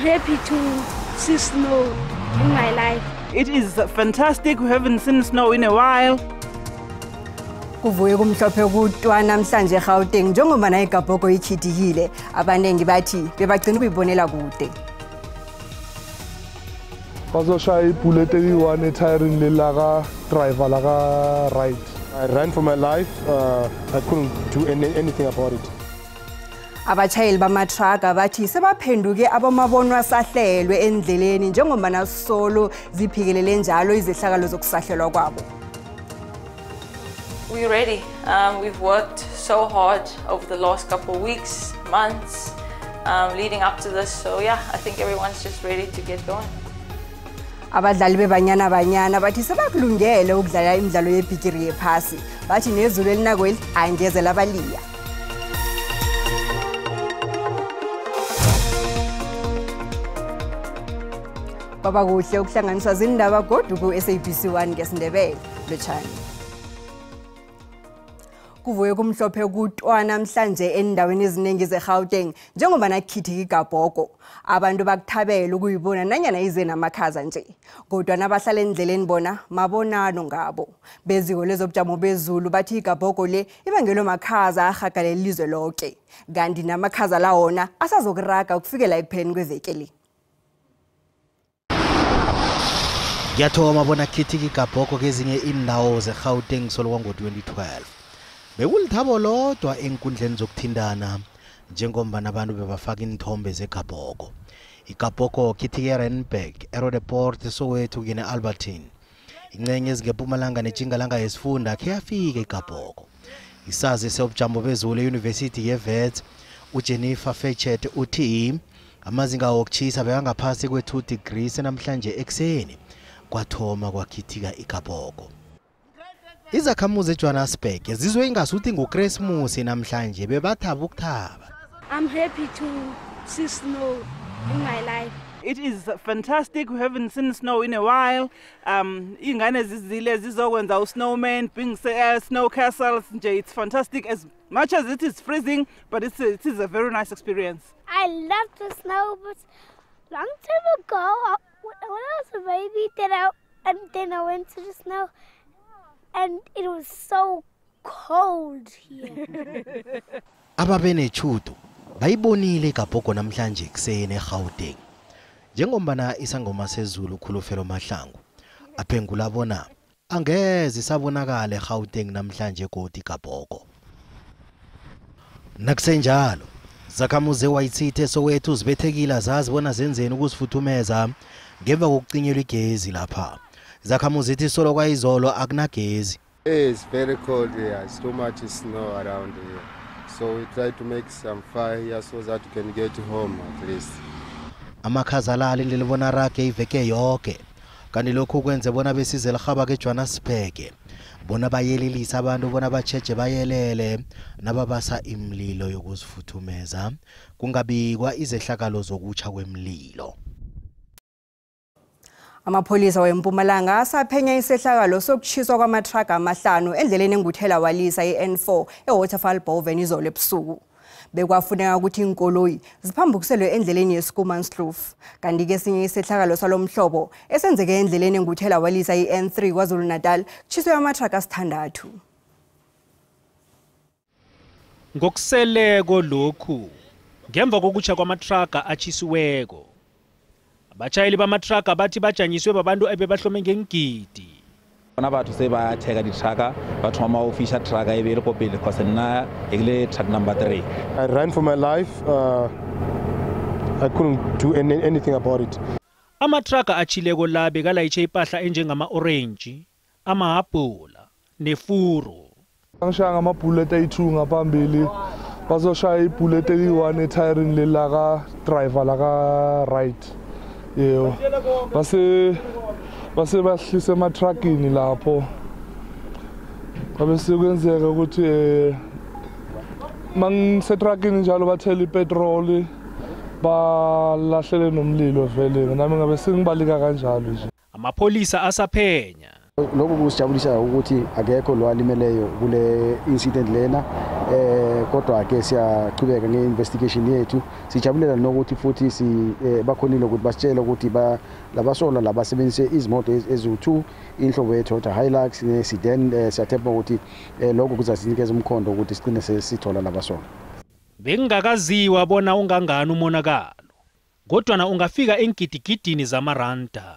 happy to see snow in my life. It is fantastic. We haven't seen snow in a while. Kuvuye kumhlophe kutwa namhlanje eGauteng njengoba nayo iGabhoko ikhithikile abanengi bathi bebagcina ukuyibonela kude. Bazoshaya ibullet eyi-1 etiring lelaka driver laka right. I ran for my life. I couldn't do anything about it. Abachayeli bamatraga bathi sebaphenduke abamabonwa sahlelwe endleleni njengoba nasolo ziphikelele njalo izehlakalo zokusahlelwa kwabo. We're ready. We've worked so hard over the last couple of weeks, months, leading up to this. So yeah, I think everyone's just ready to get going. Abadlali bebanyana banyana bathi sebakulungele ukudlala imidlalo yebhigiri yephasi. Bathi nezulu elinakweli angeze labaliya. Baba kuhle ukuhlanganiswa zindaba kodwa ku SABC 1 ngesiNdebele lotshani. Kuvuye kumhlophe kutwa namhlanje endaweni eziningi zeGauteng njengoba nakhithika iGabhoko. Abantu bakuthabela ukuyibona nanyana ize namakhaza nje. Kodwa nabahlala endleleni bona mabonano ngabo. Beziko lezobujamo bezulu bathi iGabhoko le ibangelwe makhaza ahagalela ilizwe lonke. Kanti namakhaza la wona asazokuraga ukufikela ekupheleni kweveke le. Yathoma bona khithika iGabhoko kezinye indawo zeGauteng solo ngo-2012. Bekulithabo lodwa enkundleni zokuthindana njengomba nabantu bebafaka inithombe zeGabhoko. iGabhoko khithike eRandburg, eRoodeport, eSoweto kene Albertine. Ingcenye ezingePumalanga neTjingalanga yesifunda khe yafika iGabhoko. Isazi sobujambo bezulu eUniversity yeVets uJennifer Fetchet uthi amazinga okutshisa bekangaphasi kwe2 degrees namhlanje ekseni kwathoma kwakhithika iGabhoko. Izakhamuzi eJohannesburg zizwe ingasuthi ngoChristmas namhlanje bebathaba ukuthaba. I'm happy to see snow in my life. It is fantastic. We haven't seen snow in a while. Ingane zizile zizokwenza usnowman, being snow castles. It's fantastic as much as it is freezing, but it is a very nice experience. I love the snow, but long time ago, when I was a baby, then I went to the snow, and it was so cold here. Ababenechudo bayibonile iGabhoko namhlanje ekseni eGauteng. Njengombana isangoma sezulu khulufelo mahlangu aphengula bona angeze isabonakala eGauteng namhlanje kodwa iGabhoko. Nakusenjalo zakhamuzi eWhite Soweto zibethekile zazi bona zenzeni ukusifuthumeza ngemva kokucinyelwa igezi lapha. Zakhamuzi ithi solo kwayizolo akunagezi. It's very cold here. It's too much snow around here. So we try to make some fire here so that we can get home at least. Amakhaza lali lelibona rage iveke yonke. Kanti lokho kwenze bona besize lihaba keJohannesburg. Bona bayelelisa abantu bona bacheche bayelele nababasa imlilo yokuzifuthumeza kungabikwa izehlakalo zokutsha kwemlilo. Amapholisa weMpumalanga asaphenya isehlakalo sokuchiswa kwamatraga amahlanu endleleni enguthela walisa iN4 eWaterfall Boven izolo ebusuku. Bekwafuneka ukuthi inkoloyi ziphambukiselwe endleleni yeSkumanskloof. Kanti ke esinye isehlakalo salomhlobo esenzeke endleleni enguthela walisa iN3 kwaZulu Natal kuchiswe amatraga asithandathu. Ngokuseleko lokhu ngemva kokutsha kwamatraga achisiweko. Abachayeli bamatraga bathi bajanyiswe babantu ebebahlome ngengidi. Bona batho se ba theka ditraga batho ma official traga e be le kopele because nna ekile truck number 3. I ran for my life. I couldn't do anything about it. Amatraga achileko la bekalayitshe ipahla enjengama orange, amahabhula nefuro. Angishaya ngamabullet ayi2 ngaphambili. Bazoshaya ibullet eyi1 etiring lelaka driver laka right. Yebo. Base bahlise ematragini lapho. Babe sekwenzeka ukuthi mangisetragini njalo bathela ipetrol balahlele nomlilo vele nami ngabe sengibalika kanjalo nje. Amapholisa asaphenya Lokho kusijabulisa ukuthi akekho lo alimeleyo kule incident lena kodwa ake siyachubeka nge-investigation yethu sijabulela nokuthi futhi bakhonile ukuthi basitshele ukuthi labasola labasebenzise izimoto eziwu2 inhlobo yeToyota Hilux ne-sedan siyathemba ukuthi lokho kuzasinikeza umkhondo ukuthi sigcine sesithola labasola. Bengingakaziwa bona ungangani umonakalo kodwa ungafika engidigidini zamaranda.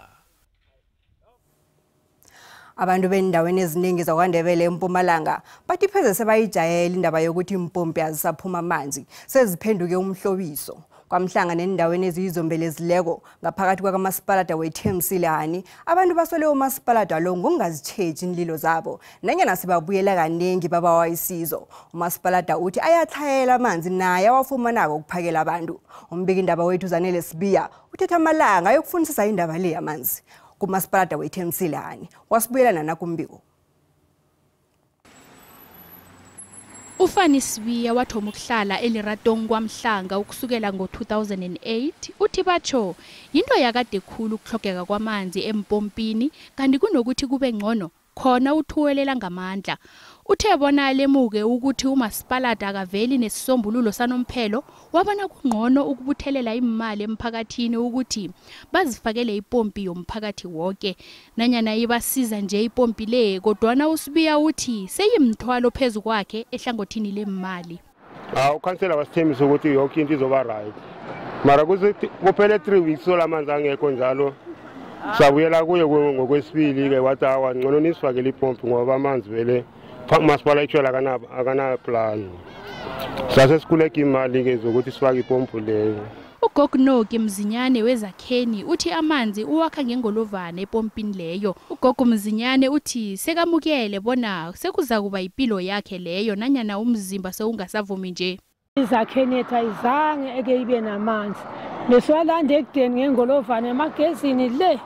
Abantu bendaweni eziningi zakwaNdebele eMpumalanga bathi pheze sebayijayela indaba yokuthi impompi azisaphuma amanzi seziphenduke umhlobiso. Kwamhlanga nendaweni eziyizombelezileko ngaphakathi kwakamasipalada weThemsilani abantu basole umasipalada lo ngokungazitheji inlilo zabo nanyana sibabuyela kaningi babawa isizo. Umasipalada uthi ayathayela amanzi naye awafumanako ukuphakela abantu. Umbiki indaba wethu Zanele Sibiya uthetha amalanga ayokufundisa indaba le yamanzi kumasipalada weThemsilani wasibuyelana nakumbiko. Ufani Sibiya wathoma ukuhlala eLiratong kwaMhlanga ukusukela ngo-2008 uthi batsho into yakade khulu ukuhlogeka kwamanzi empompini kanti kunokuthi kube ngcono khona uthuwelela ngamandla. Uthe bona lemuke ukuthi umasipalada akaveli nesisombululo sanomphelo wabona kungcono ukubuthelela imali emphakathini ukuthi bazifakele ipompi yomphakathi wonke nanyana ibasiza nje ipompi le kodwana uSibiya uthi seyimthwalo phezulu kwakhe ehlangothini lemali. Ukhansela wasithembisa ukuthi yonke into izoba right mara kuphele 3 weeks solamanzi angekho njalo sabuyela kuye ngokwesibili ke wathi ngcono nisifakele ipompi ngoba amanzi vele masipala actually akana plan. Sase sikuleka imali ke zokuthi sifake ipompi leyo. Ugognoki Mzinyane wezakheni uthi amanzi uwakha ngengolovane epompini leyo. Ugogo Mzinyane uthi sekamukele bona sekuza kuba impilo yakhe leyo nanyana umzimba sewungasavumi nje. Izakheni ethu ayizange eke ibe namanzi. Beswalanda ekudeni ngengolovane emagezini le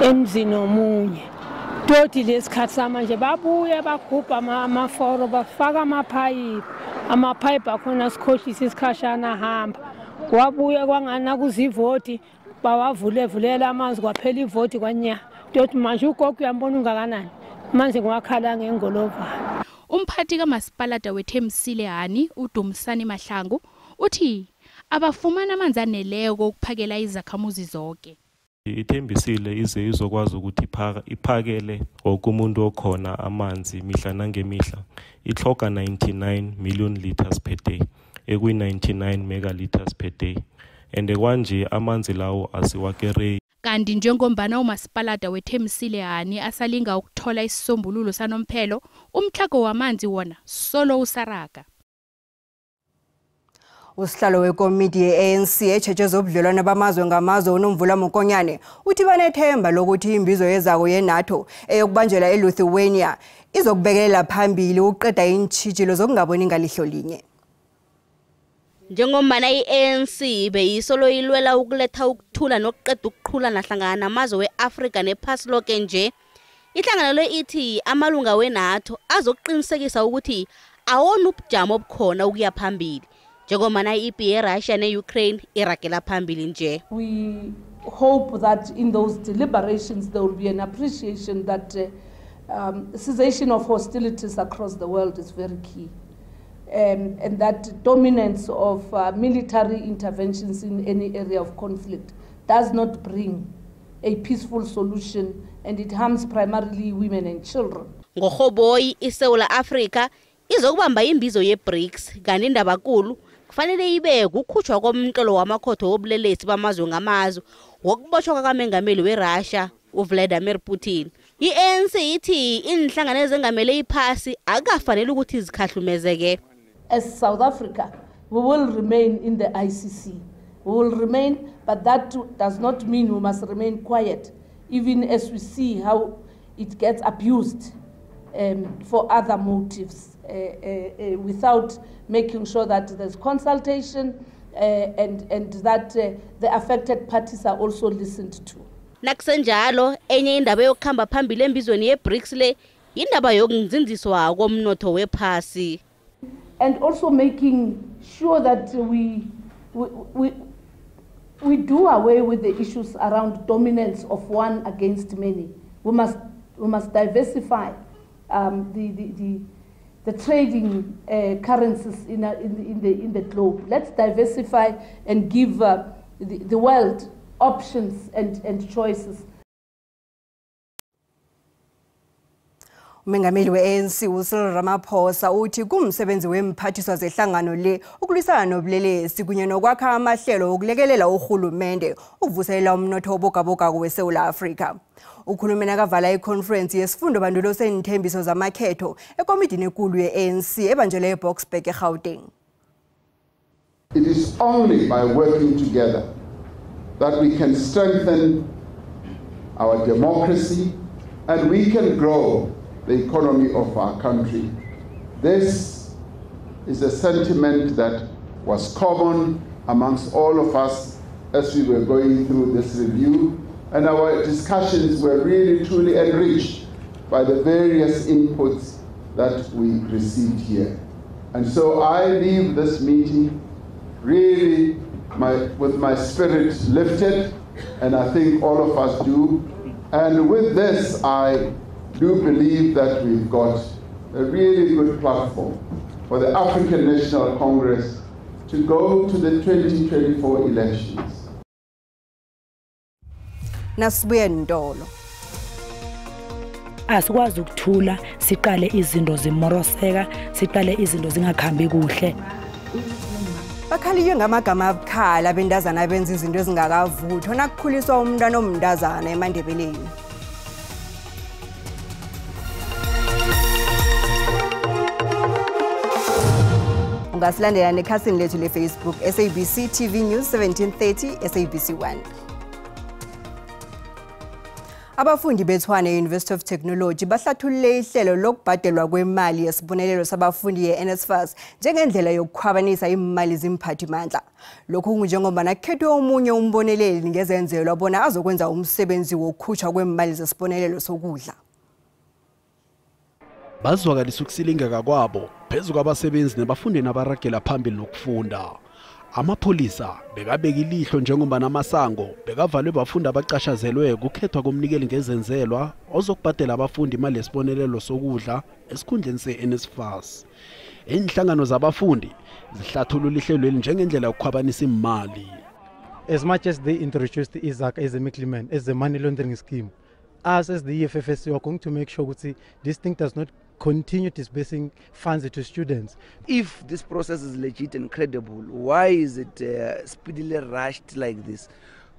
emzini omunye. Toti lesikhathi samanje babuye bagubha amaforo bafaka amapipe akhona sikhohlisa isikhashana hamba wabuye kwangana kuzivoti bawavulela amanzi kwaphela ivoti kwanya toti manje ugogo uyambona ungakanani manje ngwakhala ngengolovana. Umphathi kamasipalada weThemsilani uDumsani Mahlangu uthi abafumana amanzi aneleko ukuphakela izakhamuzi zonke. Ithembisile ize izokwazi ukuthi iphakele okumuntu okhona amanzi mihla nangemihla ihloka 99 million liters per day ekuyi-99 megaliters per day and kwanje amanzi lawo asiwakere. Kanti njengombana umasipalada weThemsilani asalinga ukuthola isisombululo sanomphelo umthlago wamanzi wona solo usaraga. Usihlalo wekomiti ye-ANC echeche zobudlelwano bamazwe ngamazwe uNomvula Mokonyane uthi banethemba lokuthi imbizo yezako yeNATO eyokubanjelwa eLithuania izokubekelela phambili uqeda intshijilo zokungaboni ngalihlo linye. Njengombana i-ANC beyisolo ilwela ukuletha ukuthula nokuqeda ukuqhula nahlangana namazwe we-Afrika nephasi lonke nje, ihlanganelo ithi amalunga weNATO azokuqinisekisa ukuthi awona ubujamo obukhona ukuya phambili. Njengomana ipi yeRussia ne-Ukraine iragela phambili nje. We hope that in those deliberations there will be an appreciation that cessation of hostilities across the world is very key. And that dominance of military interventions in any area of conflict does not bring a peaceful solution and it harms primarily women and children. Ngohoboyi iSouth Africa izokubamba imbizo ye-BRICS kanti indaba nkulu kufanele ibe kukhutshwa komqelo wamakhotho wobulelesi bamazwe ngamazwe wokubotshwa kwakamengameli weRussia uVladimir Putin. I-ANC ithi inhlangano ezengamele iphasi akafanele ukuthi zikhahlumezeke. As South Africa, we will remain in the ICC. We will remain, but that does not mean we must remain quiet, even as we see how it gets abused for other motives, without making sure that there's consultation and that the affected parties are also listened to. Nakusenjalo enye indaba yokuhamba phambili embizweni ye-BRICS le indaba yokunzinziswa komnotho wephasi. And also making sure that we do away with the issues around dominance of one against many. We must We must diversify the trading currencies in the globe. Let's diversify and give the world options and choices. Umengameli we-ANC uCyril Ramaphosa uthi kumsebenzi wemphathiswa zehlangano le ukulwisana nobulelesi kunye nokwakha amahlelo okulekelela uhulumende ukuvuselela umnotho wobogaboga weSouth Africa. Ukhulume nakavala iconference yesifundo bandulo senithembiso zamakhetho ekomidini enkulu ye-ANC ebanjelwe eBoksburg eGauteng. It is only by working together that we can strengthen our democracy and we can grow the economy of our country. This is a sentiment that was common amongst all of us as we were going through this review, and our discussions were really truly enriched by the various inputs that we received here. And so I leave this meeting really with my spirit lifted, and I think all of us do. And with this, I do believe that we've got a really good platform for the African National Congress to go to the 2024 elections. Nasibuye Ndolo. Asikwazi ukuthula siqale izinto zimoroseka siqale izinto zingakhambi kuhle. Bakhaliye ngamagama abukhala abendazana abenza izinto ezingakavuthwa nakukhuliswa umntwana omndazana eMandebeleni. Ungasilandela nekhasini lethu leFacebook SABC TV News 1730 SABC 1. Abafundi beTshwane University of Technology bahlathulule ihlelo lokubhadelwa kwemali yesibonelelo sabafundi ye-NSFAS njengendlela yokukhwabanisa imali zimphathimandla. Lokhu kunjengoba nakhethwe omunye umboneleli ngezenzelwa bona azokwenza umsebenzi wokukhutshwa kwemali zesibonelelo sokudla. Bazwakalisa ukusilingeka kwabo phezu kwabasebenzi nabafundi nabaragela phambili nokufunda. Amapholisa bekabeka ilihlo njengoba namasango bekavalwe bafundi abaqashazelwe kukhethwa komnikeli ngezenzelwa ozokubhadela abafundi imali yesibonelelo sokudla esikhundleni se-NSFAS. Inhlangano zabafundi zihlathulula ihlelweni njengendlela yokukhwabanisa imali. As much as they introduced IZAK as a middleman, as a money laundering scheme, us as the EFFS are going to make sure that this thing does not continue disbursing funds to students. If this process is legit and credible, why is it speedily rushed like this?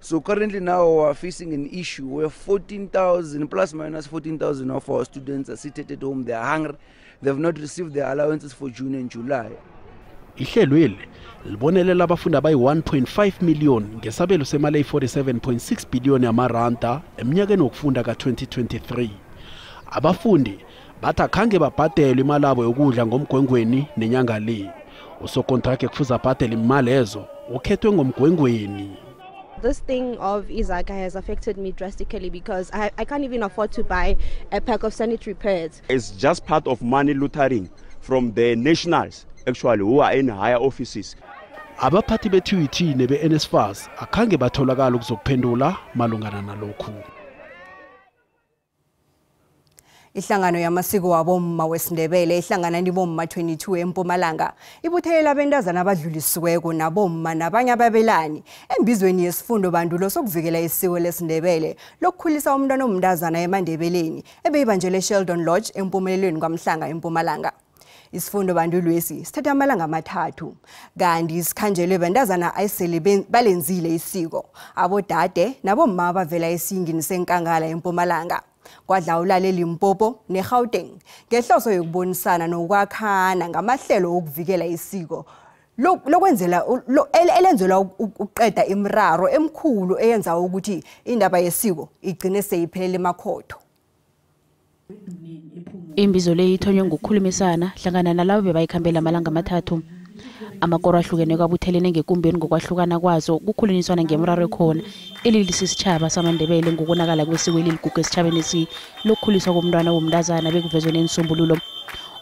So currently now we are facing an issue where 14,000 plus minus 14,000 of our students are seated at home. They are hungry. They have not received their allowances for June and July. Ihlelweli libonelela abafundi abayi 1.5 million ngesabelo semali 47.6 billion yamaranda eminyakeni wokufunda ka-2023. Abafundi bathi akhange babhadelwe imali yabo yokudla ngomgwengweni nenyanga le. Usokontrakt kufuza abhadele imali ezo ukhethwe ngomgwengweni. This thing of IZAK has affected me drastically because I can't even afford to buy a pack of sanitary pads. It's just part of money laundering from the nationals actually who are in higher offices. Abaphathi be-TUT nebe-NSFAS akhange batholakala ukuzokuphendula malungana nalokhu. Ihlangano yamasiko wabomma wesiNdebele ihlangana nibomma 22 eMpumalanga ibuthelela abendazana abadlulisiweko nabomma nabanye ababelani embizweni yesifundo bandulo sokuvikela isiko lesiNdebele lokukhulisa umntwana omndazana eMandebeleni ebeyibanjelwe Sheldon Lodge empumelelweni kwaMhlanga eMpumalanga. Isifundo bandulwesi sithatha amalanga amathathu kanti isikhanjelwe bendazana ayisele balenzile isiko abodade nabomma abavela esingini senkangala eMpumalanga. Kwadlawulala eLimpopo neGauteng ngehloso yokubonisana nokwakhana ngamahlelo okuvikela isiko lokwenzela elenzelwa ukuqeda imiraro emkhulu eyenza ukuthi indaba yesiko igcine seyiphelele emakhotho. Imbizo le ithonywe ngokukhulumisana hlangana nalabo bebayikhambela amalanga amathathu. Amakoro ahlukene kwabuthelene ngekumbeni ngokwahlukana kwazo kukhulunyiswana ngemraro ekhona elilisichaba samaNdebele ngokunakala kwesiko eligugu esichabeni lokukhuliswa komntwana womndazana bekuvezwe nensombululo.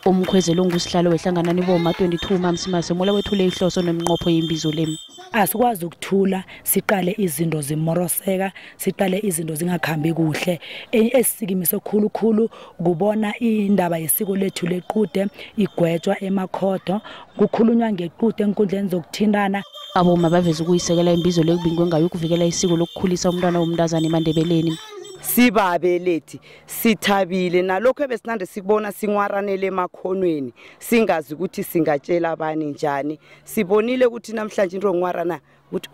Umkhwezelo ngusihlalo wehlangana niboma 22 mamsimase mola wethule ihloso nemnqopho yembizo le. asikwazi ukuthula siqale izinto zimoroseka siqale izinto zingakhambi kuhle esisikimi sokhulukhulu kubona indaba yesiko lethu lequde igwetshwa emakhodo kukhulunywa ngequde enkundleni zokuthindana aboma baveza ukuyisekela imbizo lekubingwe ngayo ukuvikela isiko lokukhulisa umntwana womntazana eMandebeleni. Sibabelethi sithabile nalokho ebesinande sikubona singwaranele emakhonweni singazi ukuthi singatshela abani njani sibonile ukuthi namhlanje into ngwarana ukuthi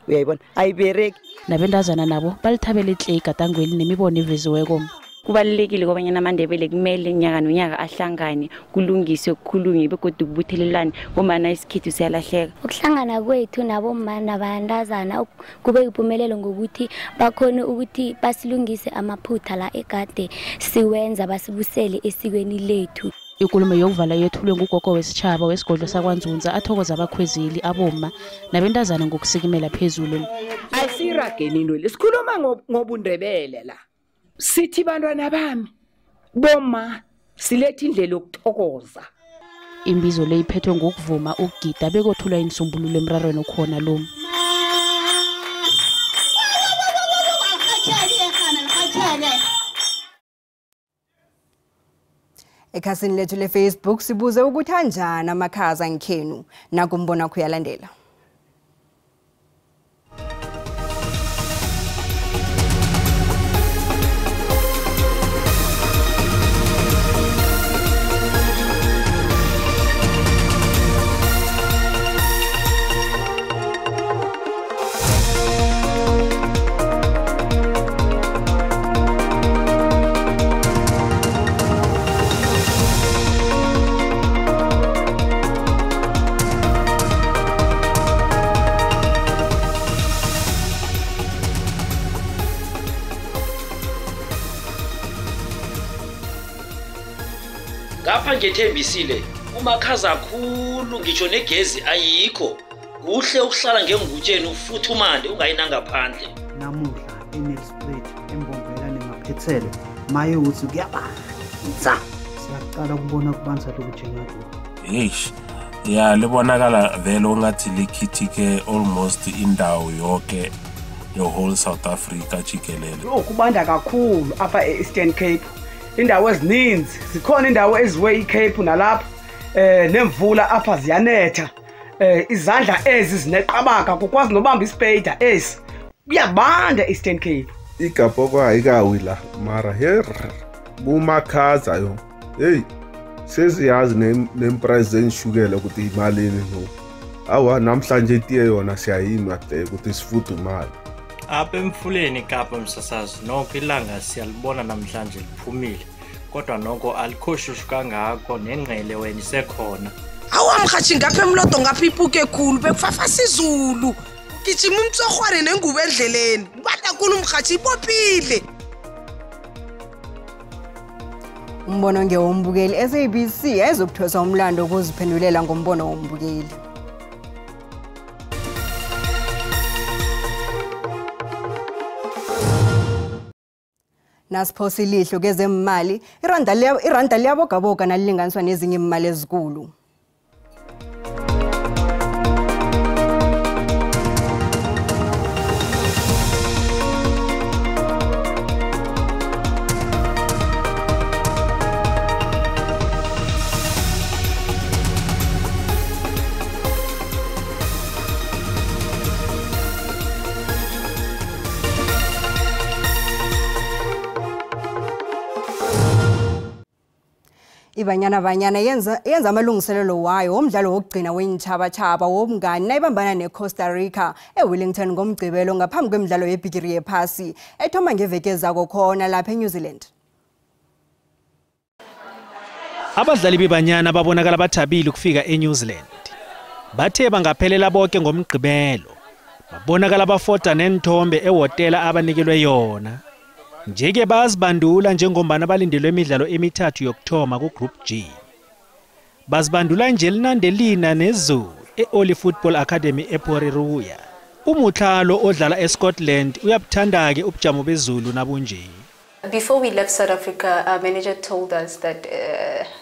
uyayibona ayibereki nabentazana nabo balithabela ihle igadangweni nemibono eveziweko. Kubalulekile kobanyana aMandebele kumele nyaka nonyaka ahlangane kulungiswe kukhulunywe begodu kubuthelelane ngoba isikhithi siyalahleka. Ukuhlangana kwethu nabomama nabantazana kube impumelelo ngokuthi bakhona ukuthi basilungise amaphutha la egade siwenza basibusele esikweni lethu. Ikulumo yokuvala yethulwe ngugogo wesitshaba wesigodlo sakwanzunza athokoza abakhwezeli aboma nabentazana ngokusikimela phezulu. Asirageni into lesikhuluma ngobundebele la. Sithi bantwana bami boma silethe indlela yokuthokoza. Imbizo le iphethwe ngokuvuma ukugida bekothulwa insombululo emrarweni okhona lo. Ekhasini lethu le Facebook sibuze ukuthi kanjani amakhaza ngikhenu nakumbona kuyalandela. Ngapha ngethembisile umakhaza kakhulu ngisho negezi ayikho kuhle ukuhlala ngengutsheni ufuthumande ungayinanga ngaphandle namuhla eNelspruit embombela nemaphethelo maye uthi kuyabanza siyaqala ukubona kubanza lokujengela ya libonakala vele ungathi likhithike almost indawo yonke the whole South Africa jikelele Kubanda kakhulu apha eEastern Cape indawo ezininzi zikhona indawo eziwe iCape nalapha nemvula apha ziyanetha izandla ezi zineqabaka kokwazi nobamba ispader esi kuyabanda Eastern Cape igabhoko ayikawila mara here kumakhaza yo seziyazi nemprice zenishukela ukuthi imalini no awa namhlanje itiye yona siyayima ukuthi sifudumala apha emfuleni Kapa msasazi nonke ilanga siyalibona namhlanje liphumile kodwa nonke alikhoshushu kangako nengqele wena isekhona awamkhathi ngapha emlodo ngapha ipuke ekhulu bekufafasa izulu gijima umtsorhwane nengubo endleleni badakhulu umkhathi ipopile Umbono ngewombukeli SABC ezokuthosa umlando ukuziphendulela ngombono wombukeli. Nasiphosa ilihlo kezemali iranda liyabogaboga nalilinganiswa nezinye imali ezikulu. Ibanyana yenza amalungiselelo wayo womdlalo wokugcina wenyitshaba wobungani nayibambana neCosta Rica eWellington ngomgcibelo ngaphambi kwemidlalo yebhigiri yephasi ethoma ngeveke ezako khona lapha eNew Zealand. Abadlali bebanyana babonakala bathabile ukufika eNew Zealand. Bathe bangaphelela bonke ngomgqibelo. Babonakala bafoda nenthombe ehotela abanikelwe yona. Njeke bazibandula njengombana balindelwe imidlalo emithathu yokuthoma ku-Group G. Bazibandula nje linandelina nezulu e-Oli Football Academy ePoriruya. Umutlalo odlala eScotland uyabuthanda-ke ubujamo bezulu nabunje. Before we left South Africa, our manager told us that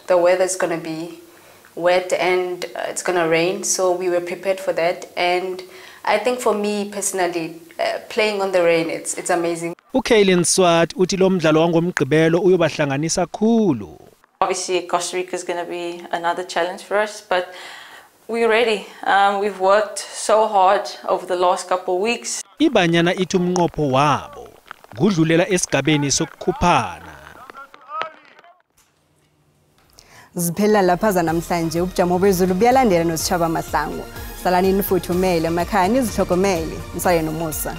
the weather is going to be wet and it's going to rain, so we were prepared for that. And I think for me personally, playing on the rain, it's amazing. uKaylin Swart uthi lo mdlalo wangomgqibelo uyobahlanganisa khulu. Obviously, Costa Rica is going to be another challenge for us, but we're ready. We've worked so hard over the last couple of weeks. Ibanyana ithi umnqopho wabo kudlulela esigabeni sokukhuphana. Ziphelela lapha namhlanje ubujamo bezulu buyalandela noSitshaba Mahlangu. Salani nifuthumele emakhaya nizihlokomele. Ngisaye nomusa.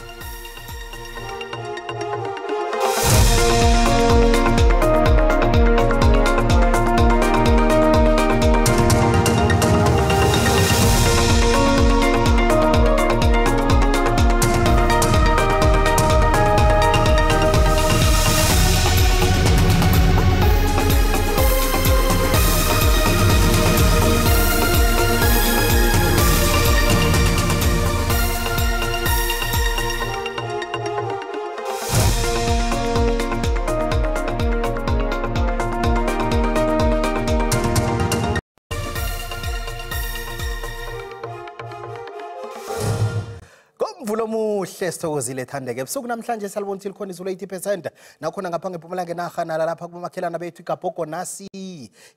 Mvulo muhle sithokozile thandeke ebusuku namhlanje salibona ukuthi likhona izulu 80% nakhona ngaphange eMpumalanga eNarha lapha kumakhelana bethu iGabhogo nasi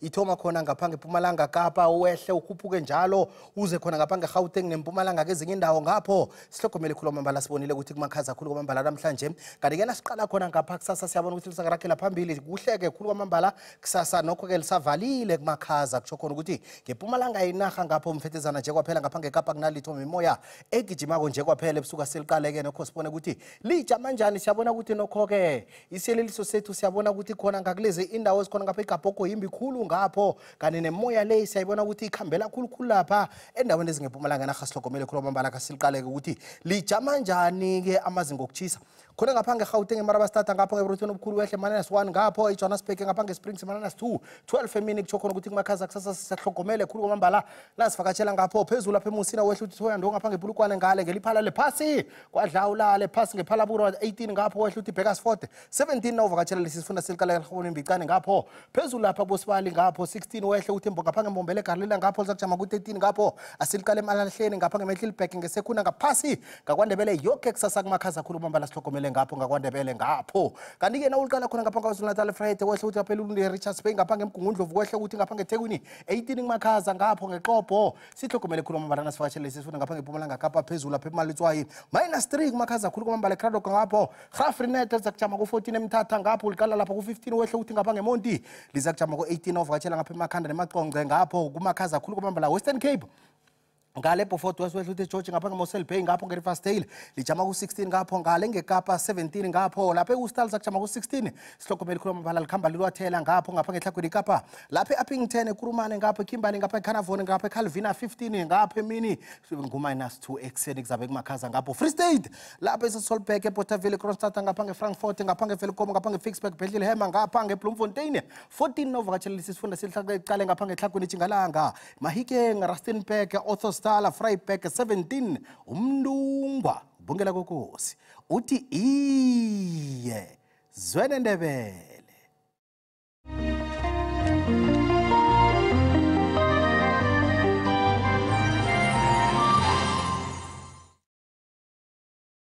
ithoma khona ngaphange eMpumalanga Kapa uwehle ukhuphuke njalo uze khona ngaphange eGauteng neMpumalanga kezinye indawo ngapho sihlogomele khulu amambala sibonile ukuthi kumakhaza khulu kwamambala namhlanje kanti ke nasiqala khona ngapha kusasa siyabona ukuthi lisakarakhela phambili kuhleke khulu kwamambala kusasa nokho ke lisavalile kumakhaza kutsho khona ukuthi ngeMpumalanga eNarha ngapho umfetezana nje kwaphela ngaphange eKapa kunalitho mimoya egijimako nje kwaphela ebusuku seliqaleke nokho sibona ukuthi lijama njani siyabona ukuthi nokho ke iseleliso sethu siyabona ukuthi khona ngakulezi indawo ezikhona ngapha eGabhogo yimbi khulu ngapho kanti nemoya le siyayibona ukuthi ikhambela khulu lapha endaweni ezingeMpumalanga eNarha sihlogomele khulu amambala kasiliqaleke ukuthi lijama njani ke amazinga okutshisa khona ngaphange eGauteng eMarabastad ngapho ngeBrothweni obukhulu wehle -1 ngapho eJohannesburg ngaphange eSprings -2 12 emini kutsho khona ukuthi kumakhaza kusasa sihlogomele khulu kwamambala lasivakatshela ngapho phezulu lapha eMusina wehle uthi thoya ndo ngaphange eBulukwane ngale ngeliphala lephasi kwadlawula lephasi ngephalaburo 18 ngapho wehle uthi Bekasfort 17 nawuvakatshela lesifunda seliqala khona imbicane ngapho phezulu lapha kuBosibali ngapho 16 wehle uthi ngaphange eMbombela eGarlila ngapho zakujama ku13 ngapho asiliqala eMalahleni ngaphange eMiddelburg ngesekhunda ngaphasi ngakwandebele yonke kusasa kumakhaza khulu kwamambala sihlogomele ngapho ngakwandebele ngapho kanti ke nawuliqala khona ngaphange kwaZulu-Natal Friday wehle uthi phela uLunde Richards Bay ngaphange eMgungundlovu wehle uthi ngaphange eThekwini 18 kumakhaza ngapho ngeqopho sihlogomele khulu kwamambala nasivakatshela lesifunda ngaphange eMpumalanga Kapa phezulu lapha eMalitswayi -3 kumakhaza khulu kwamambala eKraddock ngapho Graafrenet zakujama ku14 eMthatha ngapho liqala lapha ku15 wehle uthi ngaphange eMonti lizakujama ku18 ovakatshela ngapha eMakhanda neMaqonqe ngapho kumakhaza khulu kwamambala Western Cape ngale Beaufort West wehle uthi George ngapha ngeMosel Bay ngapho ngeRiversdale lijama ku16 ngapho ngale ngeKapa 17 ngapho lapha eUstal zakujama ku16 sihlogomele khulu amambala likhamba lilwathela ngapho ngapha ngeTlhagwini Kapa lapha eUppington eKurumane ngapho eKimberley ngapha eCarnarvon ngapha eCalvina 15 ngapha emini ngu-2 ekseni kuzabe kumakhaza ngapho Free State lapha eSolbek eBothaville Kroonstad ngapha ngeFrankfurt ngapha ngeVelkom ngapha ngeFicksburg Bethlehem ngapha ngeBloemfontein 14 novakatshela lesifunda seliqale ngapha ngeTlhagwini Tjingalanga Mahikeng Rustenburg Ottosdal Vryburg 17 umndungwa ubongela kokosi uthi iye zesiNdebele